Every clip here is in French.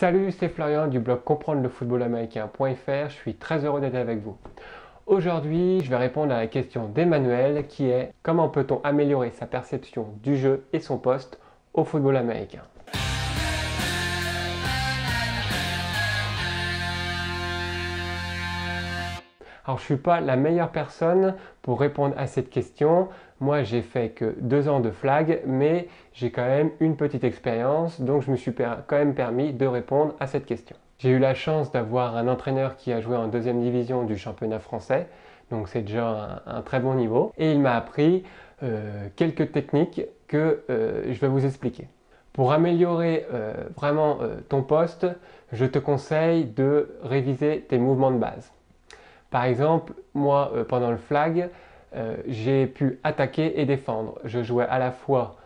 Salut, c'est Florian du blog comprendre le football américain.fr. Je suis très heureux d'être avec vous. Aujourd'hui, je vais répondre à la question d'Emmanuel qui est: comment peut-on améliorer sa perception du jeu et son poste au football américain? Alors, je ne suis pas la meilleure personne pour répondre à cette question. Moi, j'ai fait que 2 ans de flag, mais j'ai quand même une petite expérience, donc je me suis quand même permis de répondre à cette question. J'ai eu la chance d'avoir un entraîneur qui a joué en 2e division du championnat français, donc c'est déjà un très bon niveau, et il m'a appris quelques techniques que je vais vous expliquer. Pour améliorer vraiment ton poste, je te conseille de réviser tes mouvements de base. Par exemple, moi, pendant le flag, j'ai pu attaquer et défendre. Je jouais à la fois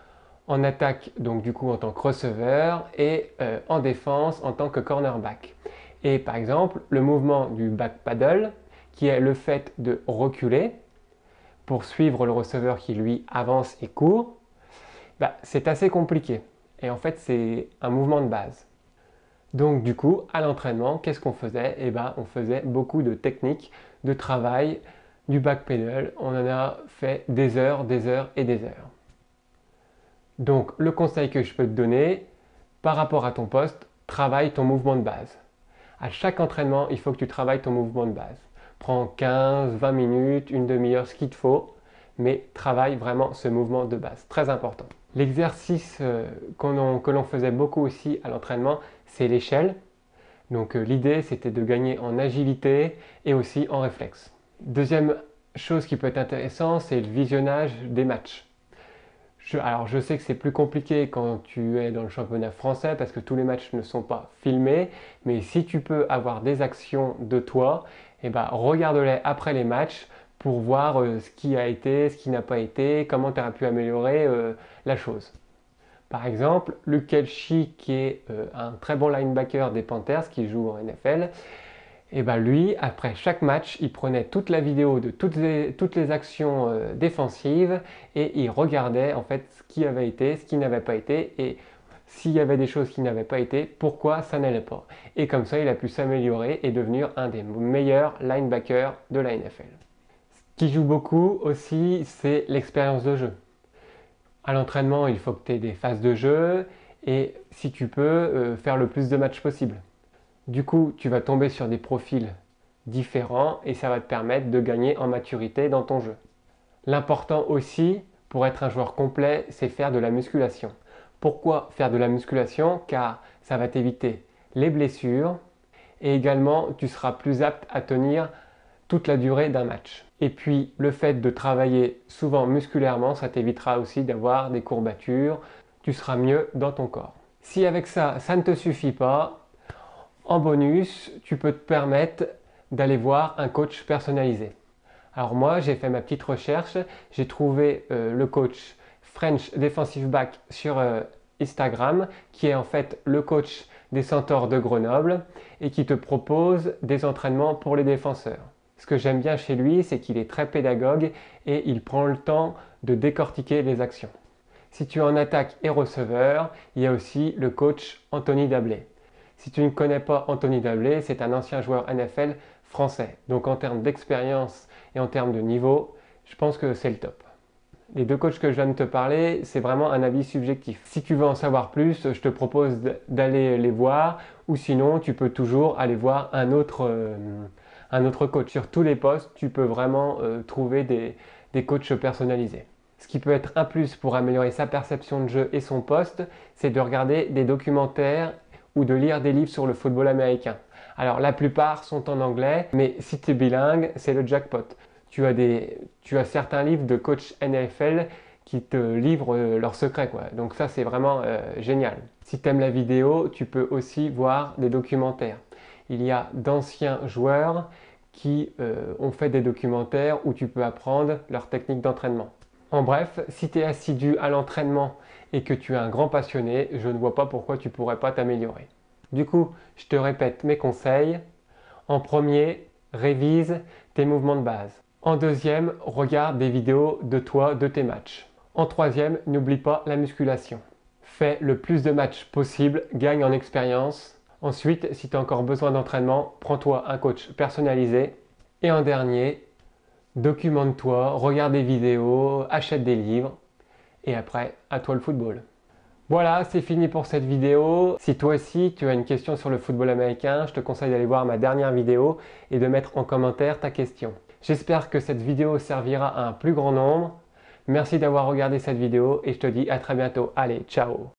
en attaque, donc du coup en tant que receveur, et en défense en tant que cornerback. Et par exemple, le mouvement du back paddle, qui est le fait de reculer pour suivre le receveur qui lui avance et court, c'est assez compliqué. Et en fait, c'est un mouvement de base. Donc du coup, à l'entraînement, qu'est-ce qu'on faisait? On faisait beaucoup de techniques, de travail, du back pedal. On en a fait des heures et des heures. Donc le conseil que je peux te donner, par rapport à ton poste, travaille ton mouvement de base. À chaque entraînement, il faut que tu travailles ton mouvement de base. Prends 15, 20 minutes, une demi-heure, ce qu'il te faut, mais travaille vraiment ce mouvement de base, très important. L'exercice que l'on faisait beaucoup aussi à l'entraînement, c'est l'échelle. Donc l'idée, c'était de gagner en agilité et aussi en réflexe. Deuxième chose qui peut être intéressant, c'est le visionnage des matchs. Alors je sais que c'est plus compliqué quand tu es dans le championnat français parce que tous les matchs ne sont pas filmés, mais si tu peux avoir des actions de toi, regarde-les après les matchs pour voir ce qui a été, ce qui n'a pas été, comment tu as pu améliorer la chose. Par exemple, Luke Kelchi, qui est un très bon linebacker des Panthers, qui joue en NFL, lui, après chaque match, il prenait toute la vidéo de toutes les actions défensives et il regardait en fait ce qui avait été, ce qui n'avait pas été et s'il y avait des choses qui n'avaient pas été, pourquoi ça n'allait pas. Et comme ça, il a pu s'améliorer et devenir un des meilleurs linebackers de la NFL. Ce qui joue beaucoup aussi, c'est l'expérience de jeu. À l'entraînement, il faut que tu aies des phases de jeu et si tu peux, faire le plus de matchs possible. Du coup, tu vas tomber sur des profils différents et ça va te permettre de gagner en maturité dans ton jeu. L'important aussi, pour être un joueur complet, c'est faire de la musculation. Pourquoi faire de la musculation? Car ça va t'éviter les blessures et également tu seras plus apte à tenir toute la durée d'un match. Et puis le fait de travailler souvent musculairement, ça t'évitera aussi d'avoir des courbatures, tu seras mieux dans ton corps. Si avec ça, ça ne te suffit pas, en bonus, tu peux te permettre d'aller voir un coach personnalisé. Alors moi, j'ai fait ma petite recherche, j'ai trouvé le coach French Defensive Back sur Instagram, qui est en fait le coach des Centaures de Grenoble et qui te propose des entraînements pour les défenseurs. Ce que j'aime bien chez lui, c'est qu'il est très pédagogue et il prend le temps de décortiquer les actions. Si tu es en attaque et receveur, il y a aussi le coach Anthony Dablé. Si tu ne connais pas Anthony Dablé, c'est un ancien joueur NFL français. Donc en termes d'expérience et en termes de niveau, je pense que c'est le top. Les deux coachs que je viens de te parler, c'est vraiment un avis subjectif. Si tu veux en savoir plus, je te propose d'aller les voir ou sinon tu peux toujours aller voir un autre coach. Sur tous les postes, tu peux vraiment trouver des coachs personnalisés. Ce qui peut être un plus pour améliorer sa perception de jeu et son poste, c'est de regarder des documentaires ou de lire des livres sur le football américain. Alors la plupart sont en anglais, mais si tu es bilingue, c'est le jackpot. Tu as certains livres de coach NFL qui te livrent leurs secrets, quoi. Donc ça, c'est vraiment génial. Si tu aimes la vidéo, tu peux aussi voir des documentaires. Il y a d'anciens joueurs qui ont fait des documentaires où tu peux apprendre leurs techniques d'entraînement. En bref, si tu es assidu à l'entraînement et que tu es un grand passionné, je ne vois pas pourquoi tu ne pourrais pas t'améliorer. Du coup, je te répète mes conseils. En premier, révise tes mouvements de base. En deuxième, regarde des vidéos de toi, de tes matchs. En troisième, n'oublie pas la musculation. Fais le plus de matchs possible, gagne en expérience. Ensuite, si tu as encore besoin d'entraînement, prends-toi un coach personnalisé. Et en dernier, documente-toi, regarde des vidéos, achète des livres. Et après, à toi le football. Voilà, c'est fini pour cette vidéo. Si toi aussi tu as une question sur le football américain, je te conseille d'aller voir ma dernière vidéo et de mettre en commentaire ta question. J'espère que cette vidéo servira à un plus grand nombre. Merci d'avoir regardé cette vidéo et je te dis à très bientôt. Allez, ciao!